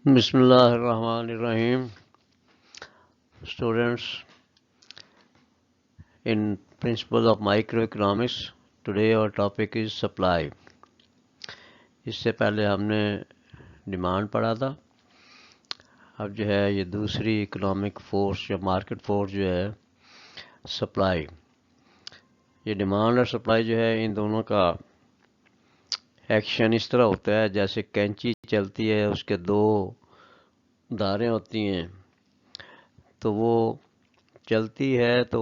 Bismillahirrahmanirrahim. Students, in Principles of Microeconomics, today our topic is supply. اس سے پہلے ہم نے ڈیمانڈ پڑھا تھا. اب جو ہے یہ دوسری اکنامک فورس یا مارکیٹ فورس جو ہے سپلائی. یہ ڈیمانڈ اور سپلائی جو ہے ان دونوں کا ایکشن اس طرح ہوتا ہے جیسے کینچی چلتی ہے، اس کے دو دھاریں ہوتی ہیں، تو وہ چلتی ہے تو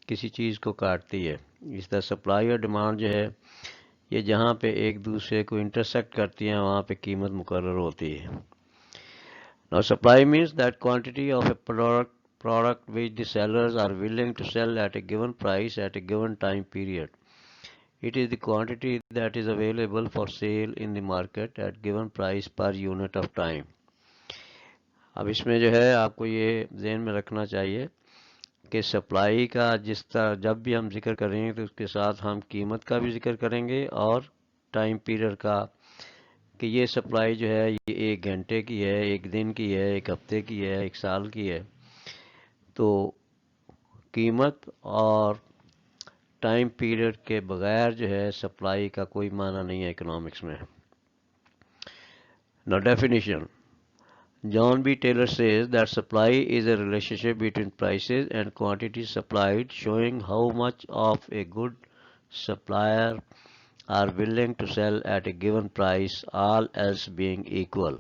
کسی چیز کو کاٹتی ہے. اس طرح سپلائی اور ڈیمانڈ جو ہے یہ جہاں پہ ایک دوسرے کو انٹرسیکٹ کرتی ہیں وہاں پہ قیمت مقرر ہوتی ہے. Now supply means that quantity of a product which the sellers are willing to sell at a given price at a given time period. It is the quantity that is available for sale in the market at given price per unit of time. اب اس میں جو ہے آپ کو یہ ذہن میں رکھنا چاہیے کہ سپلائی کا جس طرح جب بھی ہم ذکر کریں گے تو اس کے ساتھ ہم قیمت کا بھی ذکر کریں گے اور ٹائم پیریڈ کا، کہ یہ سپلائی جو ہے یہ ایک گھنٹے کی ہے، ایک دن کی ہے، ایک ہفتے کی ہے، ایک سال کی ہے. تو قیمت اور ٹائم پیریڈ کے بغیر جو ہے سپلائی کا کوئی معنی نہیں ہے اکنامکس میں. Now definition. John B. Taylor says that supply is a relationship between prices and quantities supplied, showing how much of a good supplier are willing to sell at a given price, all else being equal.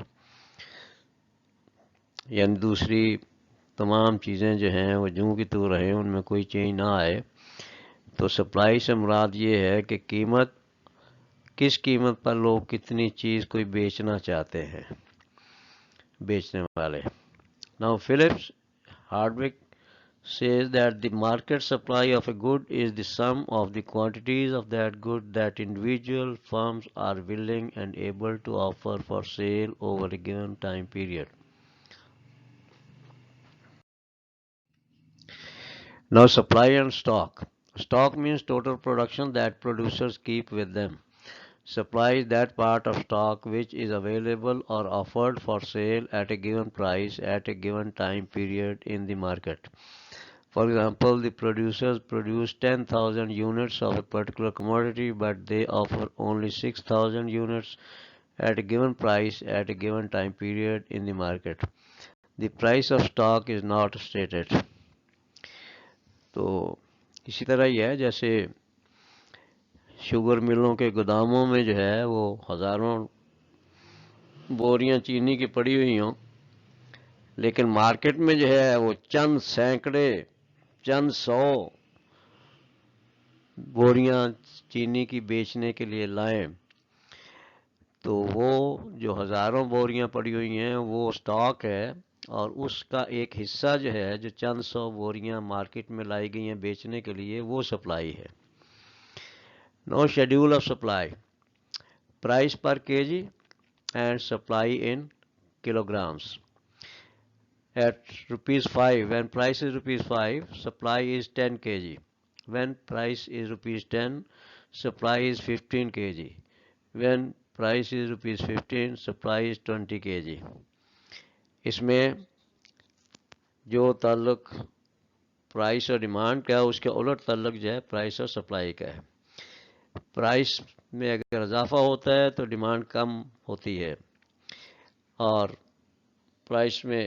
یعنی دوسری تمام چیزیں جو ہیں وہ جوں کی تو رہیں، ان میں کوئی چینج نہ آئے. تو سپلائی سے مراد یہ ہے کہ قیمت، کس قیمت پر لوگ کتنی چیز کوئی بیچنا چاہتے ہیں، بیچنے والے. Now Phillips Hardwick says that the market supply of a good is the sum of the quantities of that good that individual firms are willing and able to offer for sale over a given time period. Now supply and stock. Stock means total production that producers keep with them. Supply is that part of stock which is available or offered for sale at a given price at a given time period in the market. For example, the producers produce 10,000 units of a particular commodity, but they offer only 6,000 units at a given price at a given time period in the market. The price of stock is not stated. تو اسی طرح ہی ہے جیسے sugar ملوں کے گوداموں میں جو ہے وہ ہزاروں بوریاں چینی کی پڑی ہوئی ہوں، لیکن مارکیٹ میں جو ہے وہ چند سینکڑے، چند سو بوریاں چینی کی بیچنے کے لیے لائیں، تو وہ جو ہزاروں بوریاں پڑی ہوئی ہیں وہ سٹاک ہے، اور اس کا ایک حصہ جو ہے جو چند سو بوریاں مارکیٹ میں لائی گئی ہیں بیچنے کے لیے، وہ سپلائی ہے. No schedule of supply. Price per K G and supply in kilograms. At ₹5, when price is ₹5, supply is 10 kg. When price is ₹10, supply is 15 kg. When price is ₹15, supply is 20 kg. اس میں جو تعلق price اور demand کا ہے اس کے الٹ تعلق جو ہے پرائس اور سپلائی کا ہے. پرائس میں اگر اضافہ ہوتا ہے تو ڈیمانڈ کم ہوتی ہے، اور پرائس میں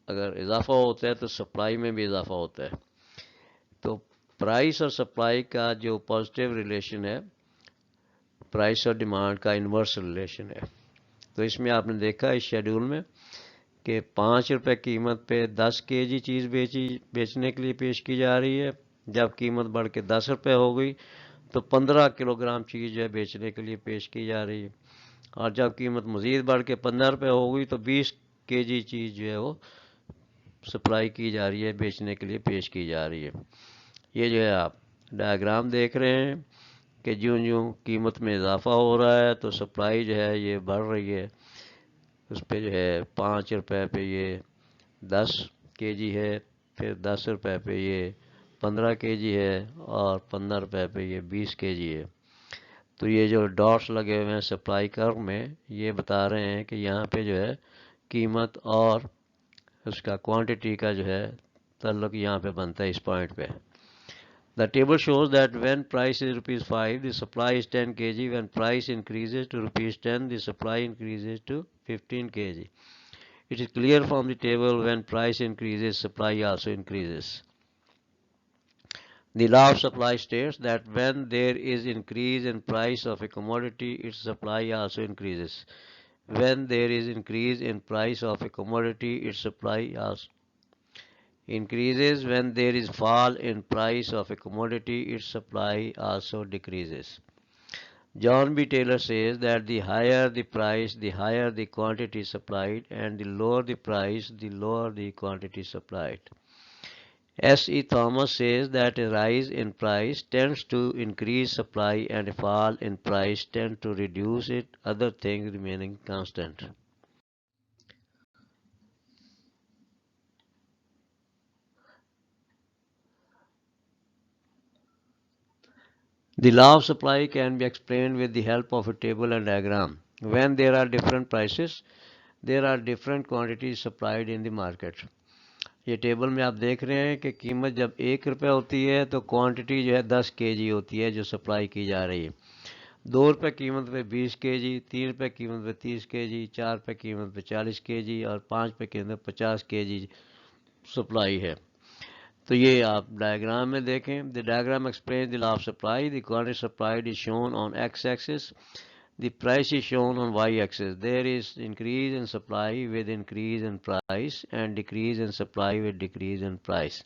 اگر اضافہ ہوتا ہے تو سپلائی میں بھی اضافہ ہوتا ہے. تو پرائس اور سپلائی کا جو پازیٹیو ریلیشن ہے پرائس اور ڈیمانڈ کا انورس ریلیشن ہے. تو اس میں آپ نے دیکھا اس شیڈول میں کہ 5 روپے قیمت پہ 10 کے جی چیز بیچنے کے لیے پیش کی جا رہی ہے. جب قیمت بڑھ کے 10 روپے ہو گئی تو 15 کلو گرام چیز جو ہے بیچنے کے لیے پیش کی جا رہی ہے، اور جب قیمت مزید بڑھ کے 15 روپے ہو گئی تو 20 کے جی چیز جو ہے وہ سپلائی کی جا رہی ہے، بیچنے کے لیے پیش کی جا رہی ہے. یہ جو ہے آپ ڈائیگرام دیکھ رہے ہیں کہ جوں جوں قیمت میں اضافہ ہو رہا ہے تو سپلائی جو ہے یہ بڑھ رہی ہے. اس پہ جو ہے 5 روپے پہ یہ 10 کے جی ہے، پھر 10 روپے پہ یہ 15 کے جی ہے، اور 15 روپے پہ یہ 20 کے جی ہے. تو یہ جو ڈاٹس لگے ہوئے ہیں سپلائی کرو میں، یہ بتا رہے ہیں کہ یہاں پہ جو ہے قیمت اور اس کا کوانٹٹی کا جو ہے تعلق یہاں پہ بنتا ہے اس پوائنٹ پہ. The table shows that when price is rupees 5, the supply is 10 kg. When price increases to rupees 10, the supply increases to 15 kg. It is clear from the table when price increases, supply also increases. The law of supply states that when there is increase in price of a commodity, its supply also increases. When there is increase in price of a commodity, its supply also increases. When there is fall in price of a commodity, its supply also decreases. John B. Taylor says that the higher the price, the higher the quantity supplied, and the lower the price, the lower the quantity supplied. S. E. Thomas says that a rise in price tends to increase supply and a fall in price tends to reduce it, other things remaining constant. The law of supply can be explained with the help of a table and diagram. When there are different prices, there are different quantities supplied in the market. یہ table میں آپ دیکھ رہے ہیں کہ قیمت جب 1 روپے ہوتی ہے تو کوانٹٹی جو ہے 10 کے جی ہوتی ہے جو سپلائی کی جا رہی ہے. 2 روپے قیمت پہ 20 کے جی، 3 روپے قیمت پہ 30 کے جی، 4 روپے قیمت پہ 40 کے جی اور 5 روپے قیمت پہ 50 کے جی سپلائی ہے. تو یہ آپ ڈائیگرام میں دیکھیں. The diagram explain the law of supply. The quantity supplied is shown on X axis. The price is shown on y-axis. There is increase in supply with increase in price and decrease in supply with decrease in price.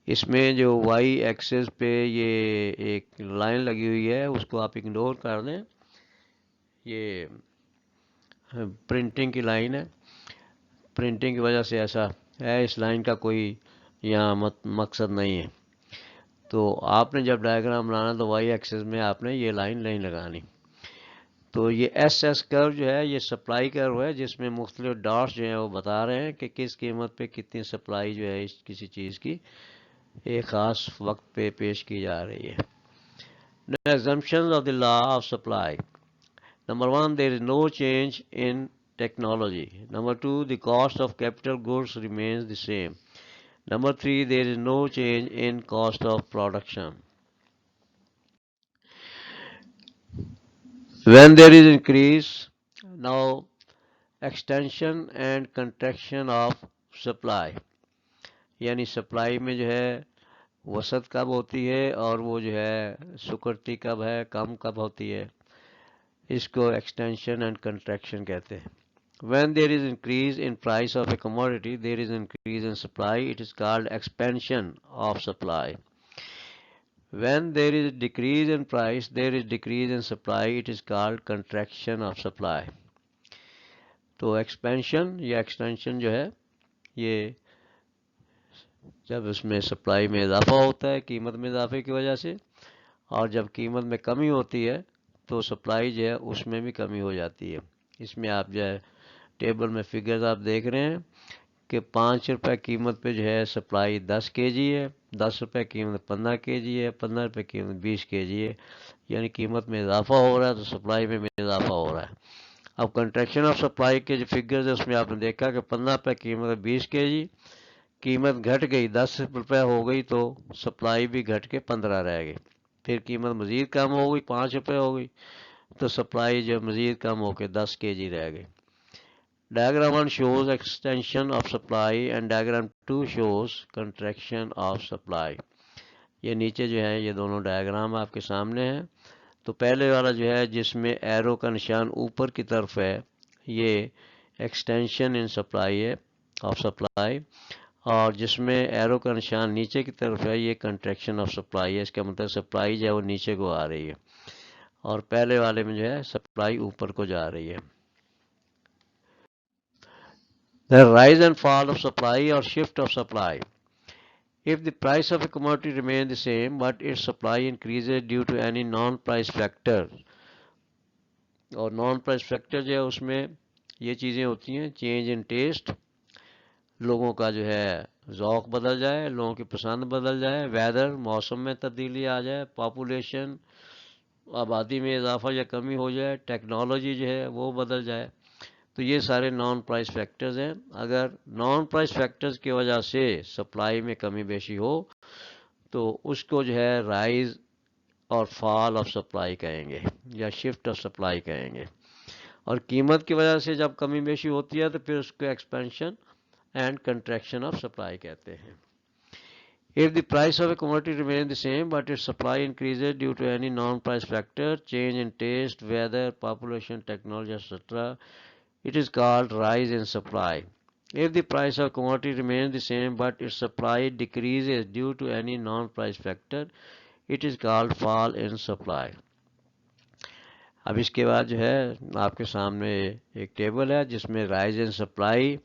اس میں جو y-axis پہ یہ ایک line لگی ہوئی ہے اس کو آپ اگنور کر دیں. یہ پرنٹنگ کی لائن ہے، پرنٹنگ کی وجہ سے ایسا ہے. اس لائن کا کوئی یہاں مقصد نہیں ہے. تو آپ نے جب ڈائیگرام بنانا تو وائی ایکسس میں آپ نے یہ لائن نہیں لگانی. تو یہ ایس ایس کرو جو ہے یہ سپلائی کرو ہے جس میں مختلف ڈاٹس جو ہیں وہ بتا رہے ہیں کہ کس قیمت پہ کتنی سپلائی جو ہے کسی چیز کی ایک خاص وقت پہ پیش کی جا رہی ہے. Assumptions of the law of supply. Number 1, there is no change in technology. Number 2, the cost of capital goods remains the same. Number 3, there is no change in cost of production. When there is increase, now extension and contraction of supply. یعنی supply میں جو ہے وسعت کب ہوتی ہے اور وہ جو ہے سکڑتی کب ہے، کم کب ہوتی ہے، اس کو ایکسٹینشن اینڈ کنٹریکشن کہتے ہیں. When there is increase in price of a commodity, there is increase in supply. It is called expansion of supply. When there is decrease in price, there is decrease in supply. It is called contraction of supply. تو expansion یا extension جو ہے یہ جب اس میں supply میں اضافہ ہوتا ہے قیمت میں اضافے کی وجہ سے، اور جب قیمت میں کمی ہوتی ہے تو سپلائی جو ہے اس میں بھی کمی ہو جاتی ہے. اس میں آپ جو ہے ٹیبل میں فگرز آپ دیکھ رہے ہیں کہ 5 روپے قیمت پہ جو ہے سپلائی 10 کے جی ہے، 10 روپے قیمت 15 کے جی ہے، 15 روپے قیمت 20 کے جی ہے. یعنی قیمت میں اضافہ ہو رہا ہے تو سپلائی میں بھی اضافہ ہو رہا ہے. اب کنٹریکشن آف سپلائی کے جو فگرز ہے اس میں آپ نے دیکھا کہ 15 روپے قیمت 20 کے جی، قیمت گھٹ گئی 10 روپے ہو گئی تو سپلائی بھی گھٹ کے 15 رہ گئی. پھر قیمت مزید کم ہو گئی 5 روپے ہو گئی تو سپلائی جو مزید کم ہو کے 10 کے جی رہ گئی. Diagram 1 shows extension of supply and diagram 2 shows contraction of supply. یہ نیچے جو ہے یہ دونوں ڈائیگرام آپ کے سامنے ہیں. تو پہلے والا جو ہے جس میں ایرو کا نشان اوپر کی طرف ہے یہ ایکسٹینشن ان سپلائی ہے آف سپلائی، اور جس میں ایرو کا نشان نیچے کی طرف ہے یہ کنٹریکشن آف سپلائی ہے. اس کا مطلب سپلائی جو ہے وہ نیچے کو آ رہی ہے اور پہلے والے میں جو ہے سپلائی اوپر کو جا رہی ہے. The rise and fall of supply or shift of supply. If the price of a commodity remains the same but its supply increases due to any non-price factor, اور نان پرائس فیکٹر جو ہے اس میں یہ چیزیں ہوتی ہیں چینج ان ٹیسٹ، لوگوں کا جو ہے ذوق بدل جائے، لوگوں کی پسند بدل جائے، ویدر موسم میں تبدیلی آ جائے، پاپولیشن آبادی میں اضافہ یا کمی ہو جائے، ٹیکنالوجی جو ہے وہ بدل جائے، تو یہ سارے نان پرائس فیکٹرز ہیں. اگر نان پرائس فیکٹرز کی وجہ سے سپلائی میں کمی بیشی ہو تو اس کو جو ہے رائز اور فال آف سپلائی کہیں گے یا شفٹ آف سپلائی کہیں گے. اور قیمت کی وجہ سے جب کمی بیشی ہوتی ہے تو پھر اس کو expansion and contraction of supply کہتے ہیں. If the price of a commodity remains the same but its supply increases due to any non-price factor, change in taste, weather, population, technology, etc., it is called rise in supply. If the price of commodity remains the same but its supply decreases due to any non-price factor, it is called fall in supply. اب اس کے بعد جو ہے آپ کے سامنے ایک table ہے جس میں رائز ان سپلائی،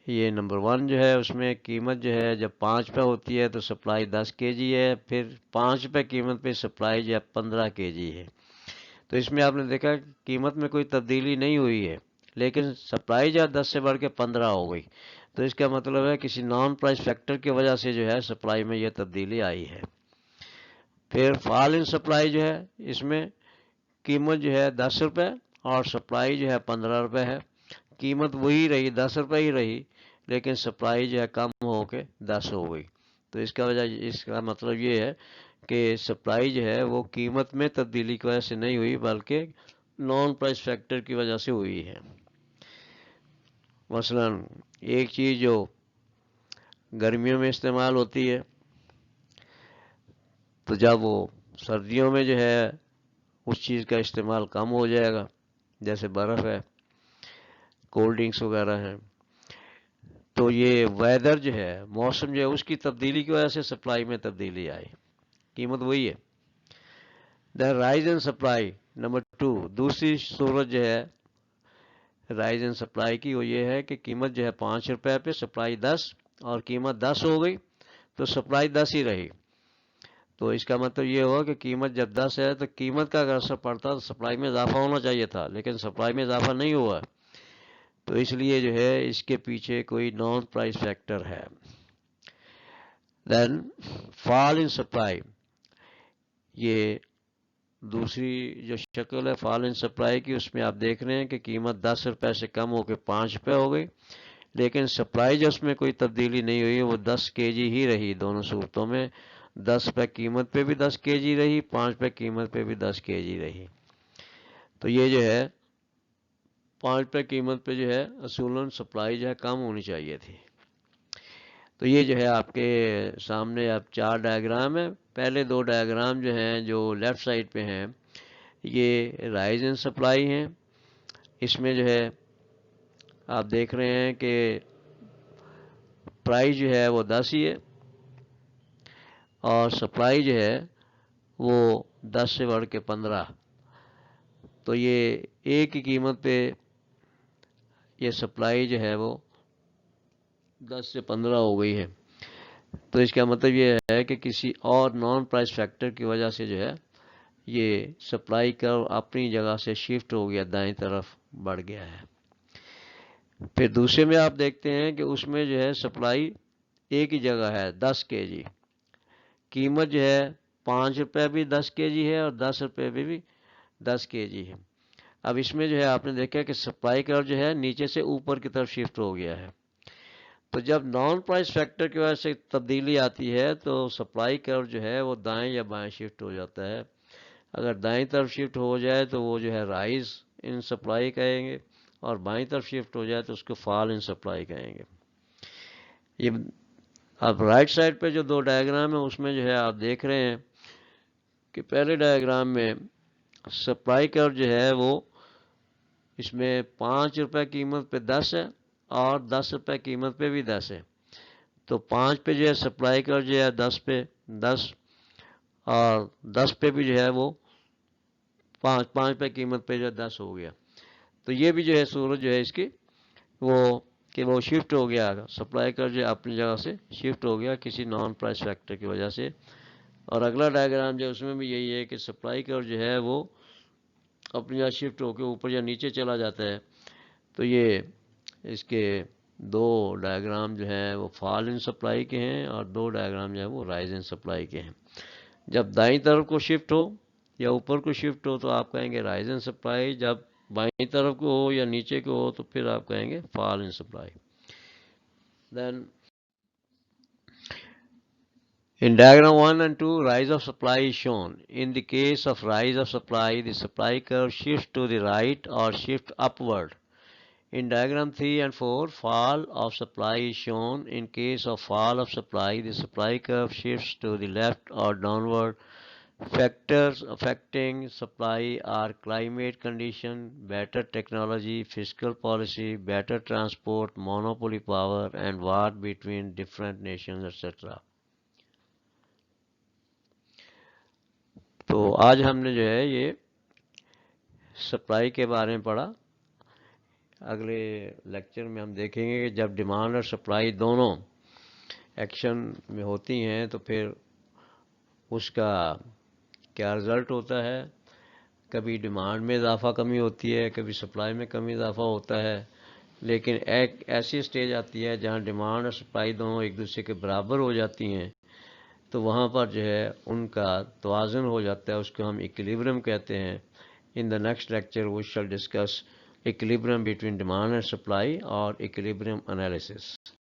یہ نمبر 1 جو ہے اس میں قیمت جو ہے جب 5 روپے ہوتی ہے تو سپلائی 10 کے جی ہے، پھر 5 روپے قیمت پہ سپلائی جو ہے 15 کے جی ہے. تو اس میں آپ نے دیکھا قیمت میں کوئی تبدیلی نہیں ہوئی ہے لیکن سپلائی جو ہے 10 سے بڑھ کے 15 ہو گئی. تو اس کا مطلب ہے کسی نان پرائس فیکٹر کی وجہ سے جو ہے سپلائی میں یہ تبدیلی آئی ہے. پھر فال ان سپلائی جو ہے اس میں قیمت جو ہے 10 روپے اور سپلائی جو ہے 15 روپے ہے. قیمت وہی رہی 10 روپے ہی رہی لیکن سپلائی جو ہے کم ہو کے 10 ہو گئی. تو اس کا مطلب یہ ہے کہ سپلائی جو ہے وہ قیمت میں تبدیلی کی وجہ سے نہیں ہوئی بلکہ نان پرائس فیکٹر کی وجہ سے ہوئی ہے. مثلا ایک چیز جو گرمیوں میں استعمال ہوتی ہے تو جب وہ سردیوں میں جو ہے اس چیز کا استعمال کم ہو جائے گا، جیسے برف ہے، کولڈ ڈرنکس وغیرہ ہیں، تو یہ ویدر جو ہے موسم جو ہے اس کی تبدیلی کی وجہ سے سپلائی میں تبدیلی آئی، قیمت وہی ہے. The rise in supply number 2، دوسری صورت جو ہے رائز ان سپلائی کی وہ یہ ہے کہ قیمت جو ہے 5 روپے پہ سپلائی 10 اور قیمت 10 ہو گئی تو سپلائی 10 ہی رہی. تو اس کا مطلب یہ ہوا کہ قیمت جب 10 ہے تو قیمت کا اگر اثر پڑتا تو سپلائی میں اضافہ ہونا چاہیے تھا لیکن سپلائی میں اضافہ نہیں ہوا، تو اس لیے جو ہے اس کے پیچھے کوئی نان پرائس فیکٹر ہے. دین فال ان سپلائی، یہ دوسری جو شکل ہے فال ان سپلائی کی، اس میں آپ دیکھ رہے ہیں کہ قیمت 10 روپے سے کم ہو کے 5 روپے ہو گئی لیکن سپلائی جو اس میں کوئی تبدیلی نہیں ہوئی، وہ 10 کے جی ہی رہی. دونوں صورتوں میں 10 روپے قیمت پہ بھی 10 کے جی رہی، 5 روپے قیمت پہ بھی 10 کے جی رہی. تو یہ جو ہے 5 روپے قیمت پہ جو ہے اصولاً سپلائی جو ہے کم ہونی چاہیے تھی. تو یہ جو ہے آپ کے سامنے اب 4 ڈائیگرام ہیں. پہلے 2 ڈائیگرام جو ہیں جو لیفٹ سائڈ پہ ہیں یہ رائز ان سپلائی ہیں. اس میں جو ہے آپ دیکھ رہے ہیں کہ پرائز جو ہے وہ 10 ہی ہے اور سپلائی جو ہے وہ 10 سے بڑھ کے 15. تو یہ ایک کی قیمت پہ یہ سپلائی جو ہے وہ 10 سے 15 ہو گئی ہے. تو اس کا مطلب یہ ہے کہ کسی اور نان پرائس فیکٹر کی وجہ سے جو ہے یہ سپلائی کرو اپنی جگہ سے شفٹ ہو گیا، دائیں طرف بڑھ گیا ہے. پھر دوسرے میں آپ دیکھتے ہیں کہ اس میں جو ہے سپلائی ایک ہی جگہ ہے 10 کے جی، قیمت جو ہے 5 روپے بھی 10 کے جی ہے اور 10 روپے بھی 10 کے جی ہے. اب اس میں جو ہے آپ نے دیکھا کہ سپلائی کرو جو ہے نیچے سے اوپر کی طرف شفٹ ہو گیا ہے. تو جب نان پرائس فیکٹر کی وجہ سے تبدیلی آتی ہے تو سپلائی کرو جو ہے وہ دائیں یا بائیں شفٹ ہو جاتا ہے. اگر دائیں طرف شفٹ ہو جائے تو وہ جو ہے رائز ان سپلائی کہیں گے اور بائیں طرف شفٹ ہو جائے تو اس کو فال ان سپلائی کہیں گے. یہ اب رائٹ سائڈ پہ جو 2 ڈائیگرام ہیں اس میں جو ہے آپ دیکھ رہے ہیں کہ پہلے ڈائیگرام میں سپلائی کرو جو ہے وہ اس میں 5 روپے قیمت پہ 10 ہے اور 10 روپے قیمت پہ بھی 10 ہے. تو 5 پہ جو ہے سپلائی کر جو ہے 10 پہ 10 اور 10 پہ بھی جو ہے وہ 5 پہ قیمت پہ جو ہے 10 ہو گیا. تو یہ بھی جو ہے صورت جو ہے اس کی وہ شفٹ ہو گیا، سپلائی کر جو ہے اپنی جگہ سے شفٹ ہو گیا کسی نان پرائس فیکٹر کی وجہ سے. اور اگلا ڈائیگرام جو ہے اس میں بھی یہی ہے کہ سپلائی کر جو ہے وہ اپنی جگہ شفٹ ہو کے اوپر یا نیچے چلا جاتا ہے. تو یہ اس کے 2 ڈائیگرام جو ہیں وہ فال ان سپلائی کے ہیں اور 2 ڈائیگرام جو ہیں وہ رائز ان سپلائی کے ہیں. جب دائیں طرف کو شفٹ ہو یا اوپر کو شفٹ ہو تو آپ کہیں گے رائز ان سپلائی، جب بائیں طرف کو ہو یا نیچے کو ہو تو پھر آپ کہیں گے fall in supply. Then in diagram 1 and 2, rise of supply is shown. In the case of rise of supply, the supply curve shifts to the right or shifts upward. In diagram 3 and 4, fall of supply is shown. In case of fall of supply, the supply curve shifts to the left or downward. Factors affecting supply are climate condition, better technology, fiscal policy, better transport, monopoly power, and war between different nations, etc. تو آج ہم نے جو ہے یہ supply کے بارے میں پڑھا. اگلے لیکچر میں ہم دیکھیں گے کہ جب ڈیمانڈ اور سپلائی دونوں ایکشن میں ہوتی ہیں تو پھر اس کا کیا رزلٹ ہوتا ہے. کبھی ڈیمانڈ میں اضافہ کمی ہوتی ہے, کبھی سپلائی میں کمی اضافہ ہوتا ہے, لیکن ایک ایسی سٹیج آتی ہے جہاں ڈیمانڈ اور سپلائی دونوں ایک دوسرے کے برابر ہو جاتی ہیں, تو وہاں پر جو ہے ان کا توازن ہو جاتا ہے, اس کو ہم ایکویلیبرم کہتے ہیں. ان the next lecture we shall discuss equilibrium between demand and supply اور ایکویلیبرم انالیسس.